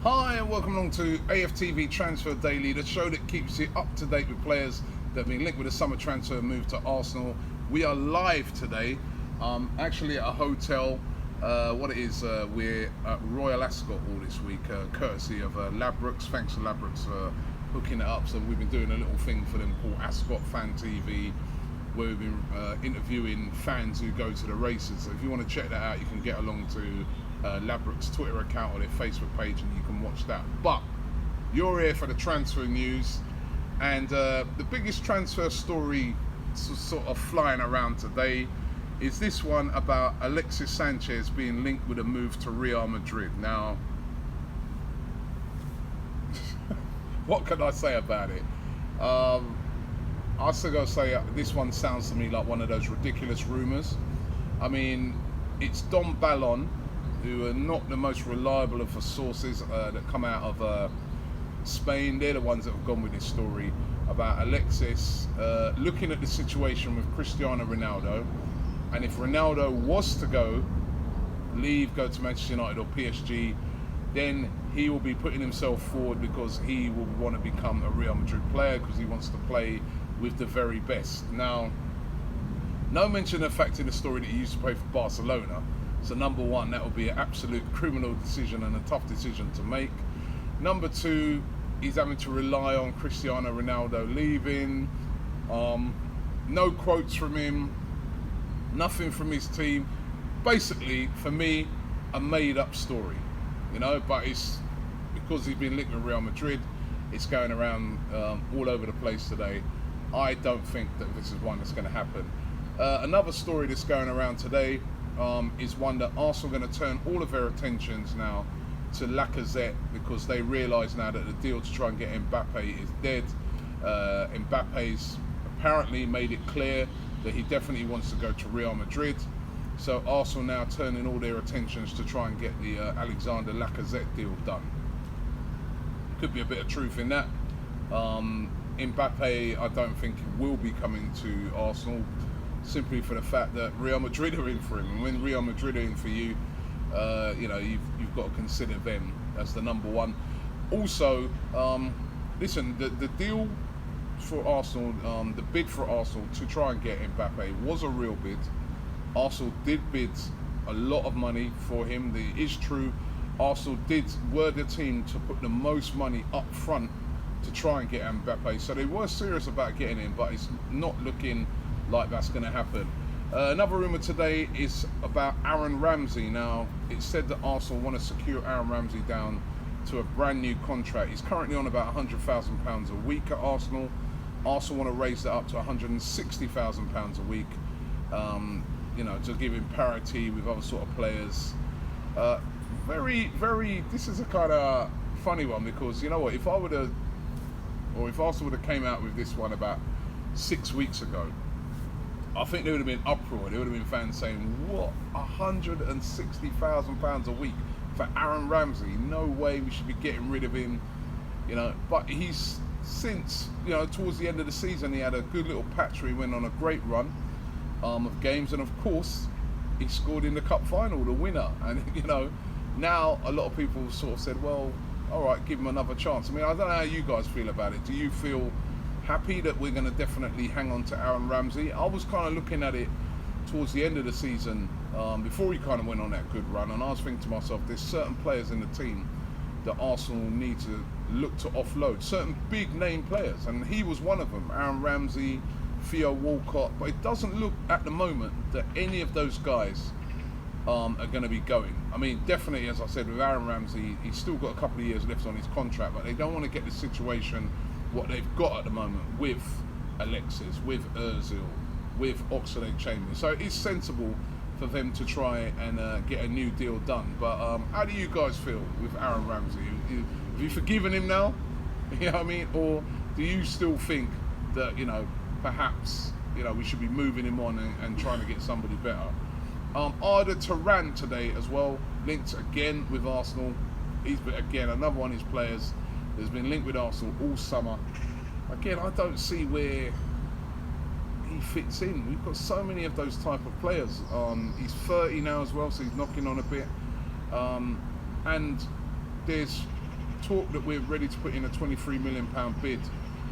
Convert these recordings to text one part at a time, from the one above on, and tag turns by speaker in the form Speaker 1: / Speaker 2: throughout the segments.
Speaker 1: Hi and welcome along to AFTV Transfer Daily, the show that keeps you up to date with players that have been linked with a summer transfer move to Arsenal. We are live today, actually at a hotel. We're at Royal Ascot all this week, courtesy of Labrooks. Thanks to Labrooks for hooking it up. So we've been doing a little thing for them called AscotFanTV, where we've been interviewing fans who go to the races. So if you want to check that out, you can get along to Labrooks' Twitter account or their Facebook page and you can watch that. But you're here for the transfer news, and the biggest transfer story sort of flying around today is this one about Alexis Sanchez being linked with a move to Real Madrid. Now, what can I say about it? I still gotta say this one sounds to me like one of those ridiculous rumours. I mean, it's Don Ballon, who are not the most reliable of the sources that come out of Spain. They're the ones that have gone with this story about Alexis looking at the situation with Cristiano Ronaldo, and if Ronaldo was to go to Manchester United or PSG, then he will be putting himself forward because he will want to become a Real Madrid player because he wants to play with the very best. Now, no mention of the fact in the story that he used to play for Barcelona. So number one, that would be an absolute criminal decision and a tough decision to make. Number two, he's having to rely on Cristiano Ronaldo leaving. No quotes from him, nothing from his team. Basically, for me, a made-up story, you know. But it's because he's been linked with Real Madrid. It's going around all over the place today. I don't think that this is one that's going to happen. Another story that's going around today is one that Arsenal are going to turn all of their attentions now to Lacazette, because they realise now that the deal to try and get Mbappe is dead. Mbappe's apparently made it clear that he definitely wants to go to Real Madrid. So Arsenal now turning all their attentions to try and get the Alexander Lacazette deal done. Could be a bit of truth in that. Mbappe, I don't think will be coming to Arsenal, simply for the fact that Real Madrid are in for him, and when Real Madrid are in for you, you know, you've got to consider them as the number one. Also, listen, the deal for Arsenal, the bid for Arsenal to try and get Mbappe was a real bid. Arsenal did bid a lot of money for him. It is true, Arsenal were the team to put the most money up front to try and get Mbappe, so they were serious about getting him, but it's not looking like that's going to happen. Another rumour today is about Aaron Ramsey. Now, it's said that Arsenal want to secure Aaron Ramsey down to a brand new contract. He's currently on about £100,000 a week at Arsenal. Arsenal want to raise that up to £160,000 a week, you know, to give him parity with other sort of players. This is a kind of funny one, because, you know what, if Arsenal would have came out with this one about 6 weeks ago, I think there would have been uproar. There would have been fans saying, what, £160,000 a week for Aaron Ramsey? No way, we should be getting rid of him, you know. But he's since, you know, towards the end of the season, he had a good little patch where he went on a great run of games, and of course he scored in the cup final, the winner. And you know, now a lot of people sort of said, well, all right, give him another chance. I mean, I don't know how you guys feel about it. Do you feel happy that we're going to definitely hang on to Aaron Ramsey? I was kind of looking at it towards the end of the season, before he kind of went on that good run, and I was thinking to myself, there's certain players in the team that Arsenal need to look to offload, certain big name players, and he was one of them. Aaron Ramsey, Theo Walcott. But it doesn't look at the moment that any of those guys are going to be going. I mean, definitely, as I said, with Aaron Ramsey, he's still got a couple of years left on his contract, but they don't want to get the situation what they've got at the moment with Alexis, with Ozil, with Oxlade-Chamberlain. So it's sensible for them to try and get a new deal done. But how do you guys feel with Aaron Ramsey? Have you forgiven him now? You know what I mean? Or do you still think that, you know, perhaps, you know, we should be moving him on and trying to get somebody better? Arda Turan today as well, linked again with Arsenal. He's, again, another one of his players that's been linked with Arsenal all summer. Again, I don't see where he fits in. We've got so many of those type of players. He's 30 now as well, so he's knocking on a bit. And there's talk that we're ready to put in a £23 million bid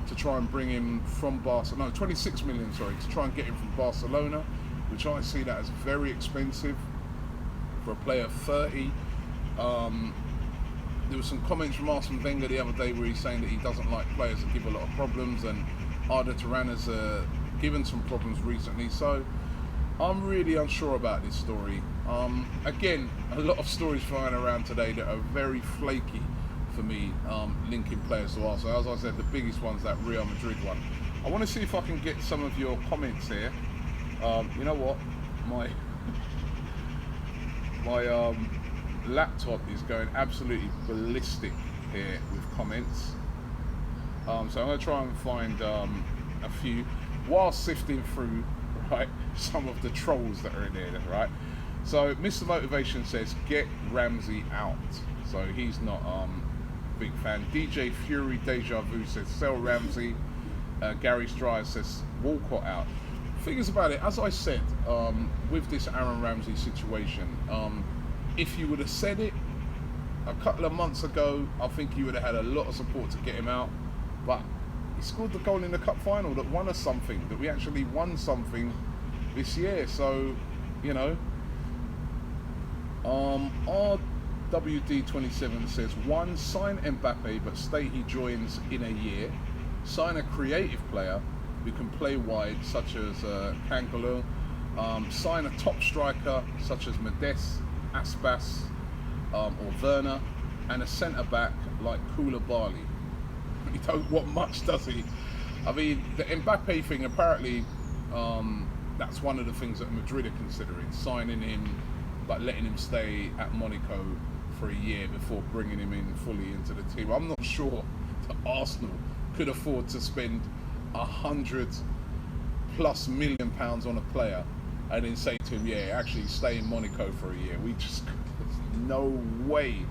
Speaker 1: to try and bring him from Barcelona. No, 26 million, sorry, to try and get him from Barcelona, which I see that as very expensive for a player of 30. There were some comments from Arsene Wenger the other day where he's saying that he doesn't like players that give a lot of problems, and Arda Turan has given some problems recently. So I'm really unsure about this story. Again, a lot of stories flying around today that are very flaky for me, linking players to Arsenal. As I said, the biggest one's that Real Madrid one. I want to see if I can get some of your comments here. You know what? My laptop is going absolutely ballistic here with comments. So I'm going to try and find a few while sifting through, right, some of the trolls that are in there, right? So Mr. Motivation says get Ramsey out. So he's not big fan. DJ Fury Deja Vu says sell Ramsey. Gary Stryer says Walcott out. Figures about it, as I said, with this Aaron Ramsey situation, if you would have said it a couple of months ago, I think you would have had a lot of support to get him out. But he scored the goal in the cup final that won us something, that we actually won something this year. So, you know, RWD27 says, 1, sign Mbappe but state he joins in a year. Sign a creative player who can play wide, such as Kangalo. Sign a top striker such as Mahrez, Aspas, or Werner, and a centre back like Koulibaly. He don't want much, does he? I mean, the Mbappe thing, apparently, that's one of the things that Madrid are considering, signing him but letting him stay at Monaco for a year before bringing him in fully into the team. I'm not sure that Arsenal could afford to spend £100+ million on a player and then say to him, yeah, actually stay in Monaco for a year. We just, there's no way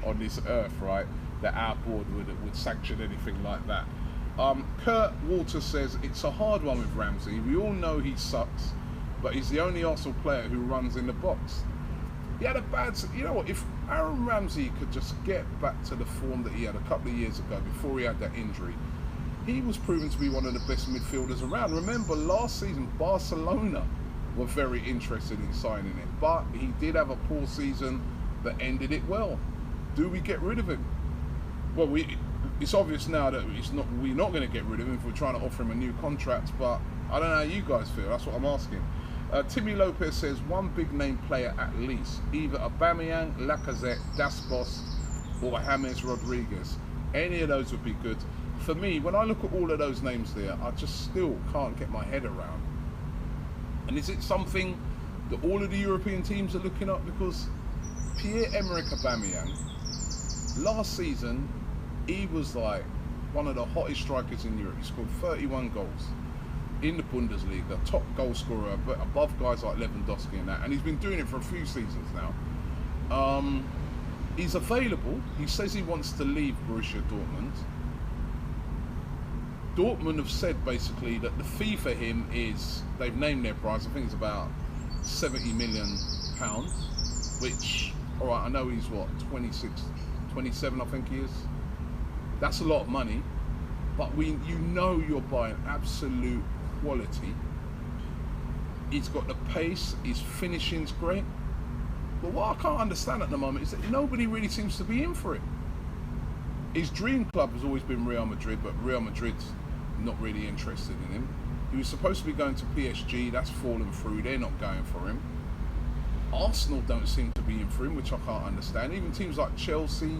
Speaker 1: on this earth, right, that our board would sanction anything like that. Kurt Walter says it's a hard one with Ramsey. We all know he sucks, but he's the only Arsenal player who runs in the box. He had a bad, you know what, if Aaron Ramsey could just get back to the form that he had a couple of years ago before he had that injury, he was proven to be one of the best midfielders around. Remember, last season, Barcelona were very interested in signing him, but he did have a poor season that ended it well. Do we get rid of him? Well, it's obvious now that we're not going to get rid of him if we're trying to offer him a new contract, but I don't know how you guys feel. That's what I'm asking. Timmy Lopez says one big name player at least, either Aubameyang, Lacazette, Daspos, or James Rodriguez. Any of those would be good. For me, when I look at all of those names there, I just still can't get my head around. And is it something that all of the European teams are looking up? Because Pierre-Emerick Aubameyang, last season, he was like one of the hottest strikers in Europe. He scored 31 goals in the Bundesliga, top goal scorer, but above guys like Lewandowski and that. And he's been doing it for a few seasons now. He's available. He says he wants to leave Borussia Dortmund. Dortmund have said basically that the fee for him is, they've named their price, I think it's about £70 million, which, all right, I know he's what, 26, 27 I think he is. That's a lot of money, but you know you're buying absolute quality. He's got the pace, his finishing's great. But what I can't understand at the moment is that nobody really seems to be in for it. His dream club has always been Real Madrid, but Real Madrid's not really interested in him. He was supposed to be going to PSG, that's fallen through, they're not going for him. Arsenal don't seem to be in for him, which I can't understand. Even teams like Chelsea,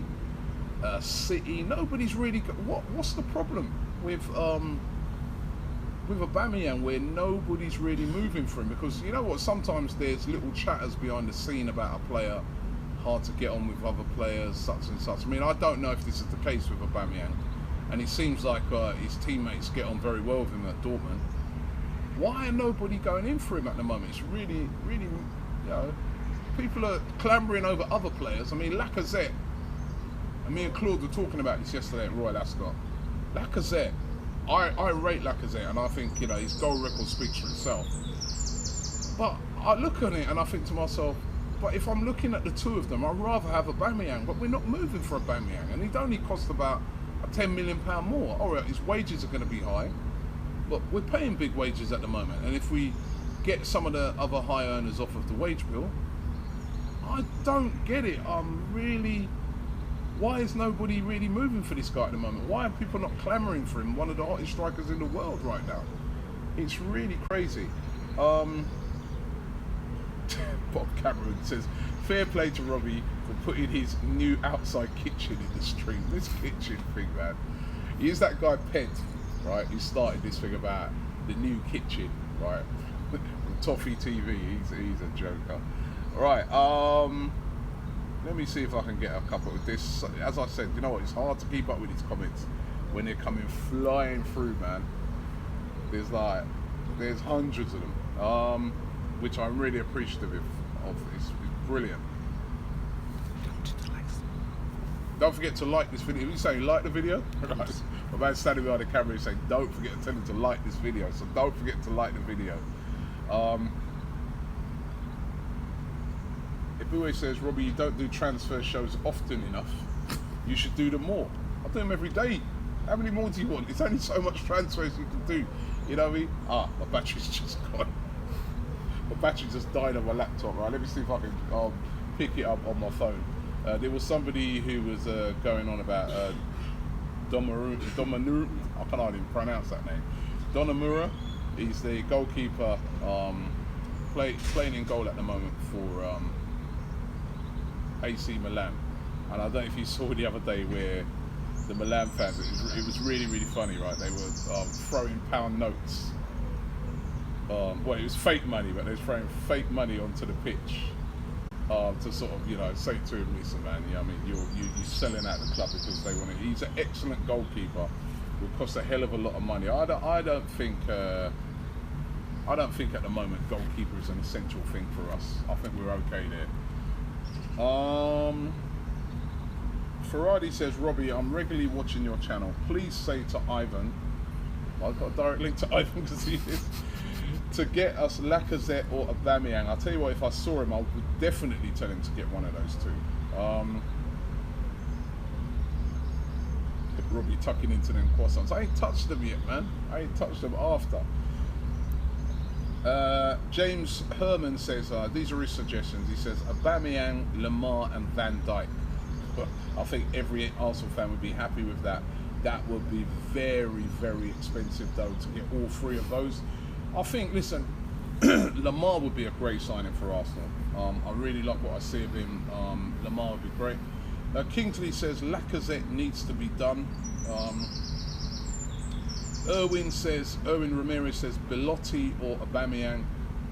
Speaker 1: City, nobody's really what's the problem with Aubameyang, where nobody's really moving for him? Because you know what, sometimes there's little chatters behind the scene about a player, hard to get on with other players, such and such. I mean, I don't know if this is the case with Aubameyang, and it seems like his teammates get on very well with him at Dortmund. Why are nobody going in for him at the moment? It's really, really, you know, people are clambering over other players. I mean, Lacazette, and me and Claude were talking about this yesterday at Royal Ascot. Lacazette, I rate Lacazette, and I think, you know, his goal record speaks for itself. But I look at it and I think to myself, But if I'm looking at the two of them, I'd rather have Aubameyang. But we're not moving for Aubameyang, and he'd only cost about £10 million more. All right, his wages are going to be high, but we're paying big wages at the moment. And if we get some of the other high earners off of the wage bill, I don't get it. Why is nobody really moving for this guy at the moment? Why are people not clamouring for him? One of the hottest strikers in the world right now. It's really crazy. Bob Cameron says, fair play to Robbie for putting his new outside kitchen in the stream. This kitchen thing, man. He is that guy Ped, right? He started this thing about the new kitchen, right? From Toffee TV. He's a joker. Right, let me see if I can get a couple of this. As I said, you know what? It's hard to keep up with these comments when they're coming flying through, man. There's hundreds of them, which I'm really appreciative of. It's brilliant. Don't forget to like this video. If you say like the video, right? My man standing behind the camera is saying, don't forget to tell him to like this video. So don't forget to like the video. Ibue says, Robbie, you don't do transfer shows often enough. You should do them more. I do them every day. How many more do you want? It's only so much transfers you can do. You know what I mean? My battery's just gone. My battery just died on my laptop. Right, let me see if I can pick it up on my phone. There was somebody who was going on about Donnarumma. I can't even pronounce that name. Donnarumma. He's the goalkeeper, playing in goal at the moment for AC Milan. And I don't know if you saw the other day where the Milan fans, it was really, really funny, right? They were throwing pound notes. Well, it was fake money, but they were throwing fake money onto the pitch to sort of, say to him, listen, man, I mean, you're selling out the club because they want it. He's an excellent goalkeeper. Will cost a hell of a lot of money. I don't think at the moment goalkeeper is an essential thing for us. I think we're okay there. Ferrari says, Robbie, I'm regularly watching your channel. Please say to Ivan, I've got a direct link to Ivan to see this, to get us Lacazette or Aubameyang. I'll tell you what, if I saw him, I would definitely tell him to get one of those two. Robbie tucking into them croissants. I ain't touched them yet, man. I ain't touched them after. James Herman says, these are his suggestions. He says, Aubameyang, Lamar and Van Dijk. I think every Arsenal fan would be happy with that. That would be very, very expensive, though, to get all three of those. I think, listen, Lamar would be a great signing for Arsenal. I really like what I see of him. Lamar would be great. Kingsley says, Lacazette needs to be done. Erwin Ramirez says, Belotti or Aubameyang.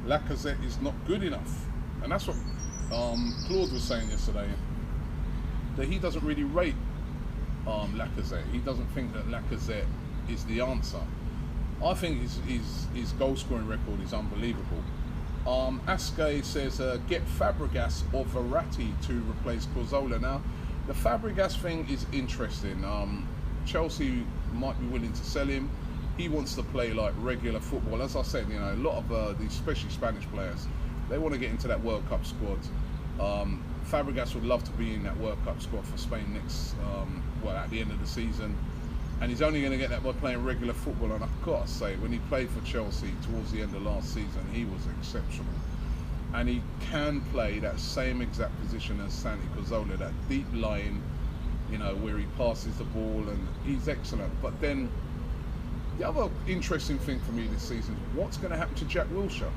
Speaker 1: Lacazette is not good enough. And that's what Claude was saying yesterday, that he doesn't really rate Lacazette. He doesn't think that Lacazette is the answer. I think his goal scoring record is unbelievable. Ascot says, get Fabregas or Verratti to replace Cazorla. Now, the Fabregas thing is interesting. Chelsea might be willing to sell him. He wants to play like regular football. As I said, a lot of these, especially Spanish players, they want to get into that World Cup squad. Fabregas would love to be in that World Cup squad for Spain next, at the end of the season. And he's only going to get that by playing regular football. And I've got to say, when he played for Chelsea towards the end of last season, he was exceptional. And he can play that same exact position as Santi Cazorla, that deep line, where he passes the ball, and he's excellent. But then, the other interesting thing for me this season is what's going to happen to Jack Wilshere?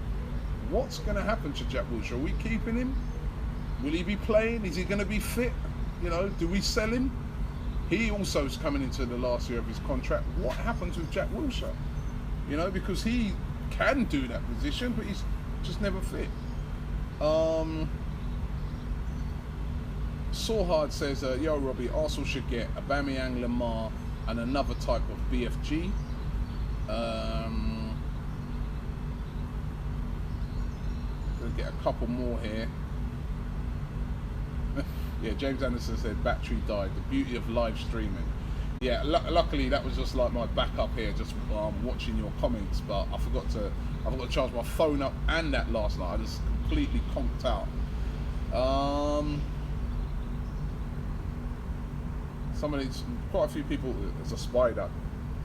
Speaker 1: What's going to happen to Jack Wilshere? Are we keeping him? Will he be playing? Is he going to be fit? Do we sell him? He also is coming into the last year of his contract. What happens with Jack Wilshere? Because he can do that position, but he's just never fit. Sawhard says, yo Robbie, Arsenal should get Aubameyang, Lamar and another type of BFG. We'll get a couple more here. Yeah, James Anderson said battery died. The beauty of live streaming. Yeah, luckily that was just like my backup here, just watching your comments. But I forgot to charge my phone up and that last night. I just completely conked out. Quite a few people, it's a spider.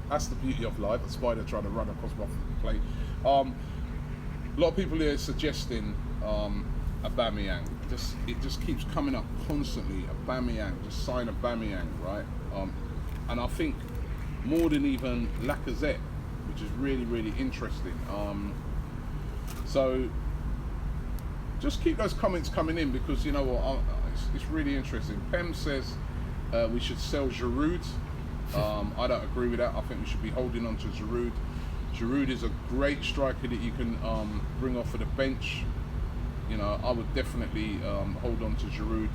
Speaker 1: That's the beauty of life, a spider trying to run across my plate. A lot of people here suggesting Aubameyang. It just keeps coming up constantly. Aubameyang, just sign Aubameyang, right? And I think more than even Lacazette, which is really, really interesting. So just keep those comments coming in, because you know what, it's really interesting. Pem says we should sell Giroud. I don't agree with that. I think we should be holding on to Giroud. Giroud is a great striker that you can bring off of the bench. You know, I would definitely hold on to Giroud.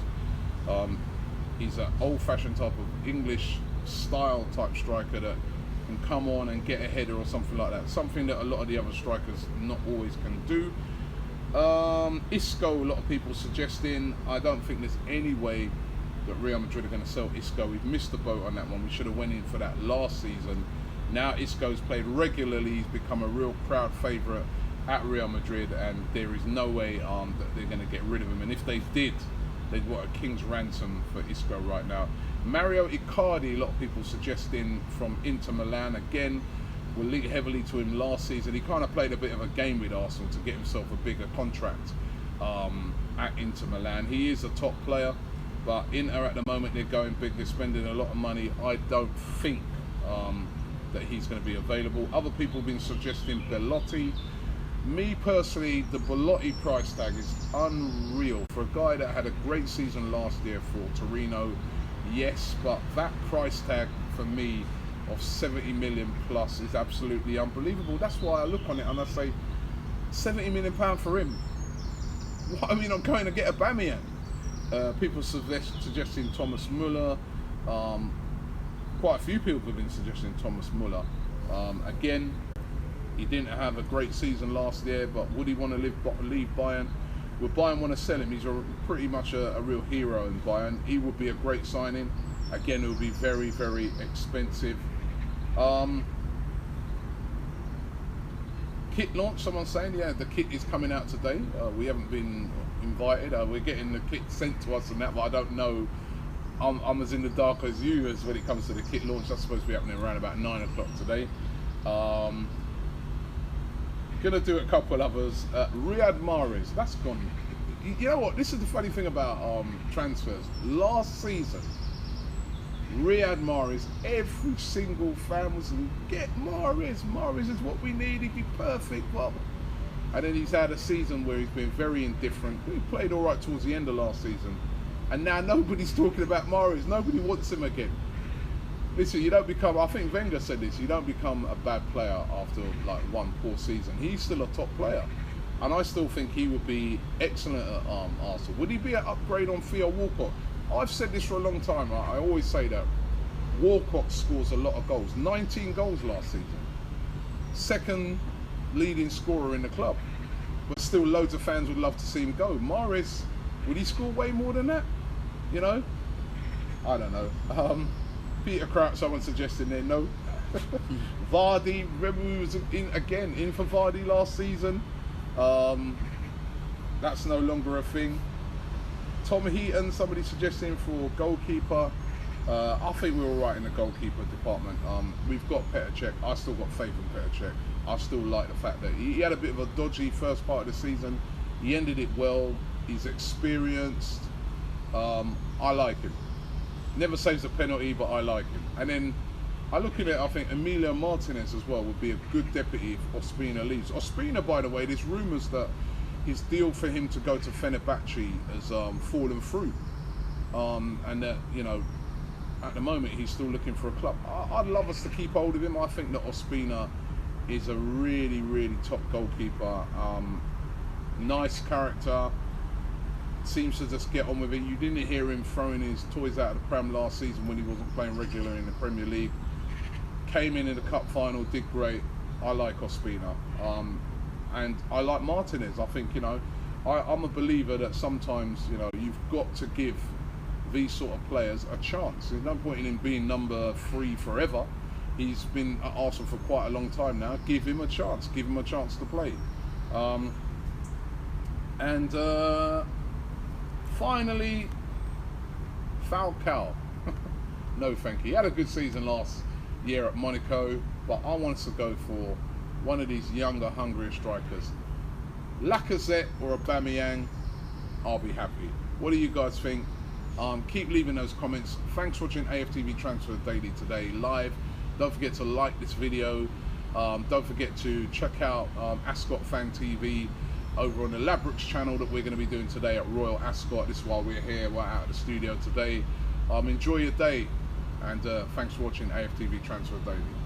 Speaker 1: He's an old-fashioned type of English style type striker that can come on and get a header or something like that. Something that a lot of the other strikers not always can do. Isco, a lot of people suggesting. I don't think there's any way that Real Madrid are going to sell Isco. We've missed the boat on that one. We should have went in for that last season. Now Isco's played regularly. He's become a real crowd favourite at Real Madrid, and there is no way that they're going to get rid of him. And if they did, they'd want a king's ransom for Isco right now. Mario Icardi, a lot of people suggesting, from Inter Milan. Again, we'll link heavily to him last season. He kind of played a bit of a game with Arsenal to get himself a bigger contract at Inter Milan. He is a top player, but Inter at the moment, they're going big. They're spending a lot of money. I don't think that he's going to be available. Other people have been suggesting Belotti. Me personally, the Belotti price tag is unreal for a guy that had a great season last year for Torino. Yes, but that price tag for me of 70 million plus is absolutely unbelievable. That's why I look on it and I say, 70 million pound for him. What, I mean, I'm going to get Aubameyang. People suggesting Thomas Müller. Quite a few people have been suggesting Thomas Müller. Again, he didn't have a great season last year, but would he want to leave Bayern? Would Bayern want to sell him? He's pretty much a real hero in Bayern. He would be a great signing. Again, it would be very, very expensive. Kit launch, someone's saying, yeah, the kit is coming out today. We haven't been invited. We're getting the kit sent to us and that, but I don't know. I'm as in the dark as you as when it comes to the kit launch. That's supposed to be happening around about 9 o'clock today. Gonna do a couple others. Riyad Mahrez, that's gone. You know what? This is the funny thing about transfers. Last season, Riyad Mahrez, every single fan was get Mahrez. Mahrez is what we need. He'd be perfect. Well, and then he's had a season where he's been very indifferent. He played all right towards the end of last season, and now nobody's talking about Mahrez. Nobody wants him again. Listen, you don't become, I think Wenger said this, you don't become a bad player after like one poor season. He's still a top player. And I still think he would be excellent at Arsenal. Would he be an upgrade on Theo Walcott? I've said this for a long time. I always say that Walcott scores a lot of goals. 19 goals last season. Second leading scorer in the club. But still loads of fans would love to see him go. Mahrez, would he score way more than that? You know? I don't know. Peter Crouch, someone suggesting there, no. Vardy, remember we was in for Vardy last season. That's no longer a thing. Tom Heaton, somebody suggesting for goalkeeper. I think we're all right in the goalkeeper department. We've got Petr Cech. I still got faith in Petr Cech. I still like the fact that he had a bit of a dodgy first part of the season. He ended it well. He's experienced. I like him. Never saves a penalty, but I like him. And then I look at it, I think Emilio Martinez as well would be a good deputy if Ospina leaves. Ospina, by the way, there's rumours that his deal for him to go to Fenerbahce has fallen through. And that, you know, at the moment he's still looking for a club. I'd love us to keep hold of him. I think that Ospina is a really, really top goalkeeper. Nice character. Seems to just get on with it. You didn't hear him throwing his toys out of the Prem last season when he wasn't playing regular in the Premier League. Came in the cup final, did great. I like Ospina. And I like Martinez. I think, you know, I'm a believer that sometimes, you know, you've got to give these sort of players a chance. There's no point in him being number 3 forever. He's been at Arsenal for quite a long time now. Give him a chance. Give him a chance to play. finally, Falcao. No, thank you. He had a good season last year at Monaco, but I want us to go for one of these younger, hungrier strikers. Lacazette or Aubameyang, I'll be happy. What do you guys think? Keep leaving those comments. Thanks for watching AFTV Transfer Daily today live. Don't forget to like this video. Don't forget to check out AscotFanTV over on the Labrooks channel that we're going to be doing today at Royal Ascot. This is why we're here, we're out of the studio today. Enjoy your day, and thanks for watching AFTV Transfer Daily.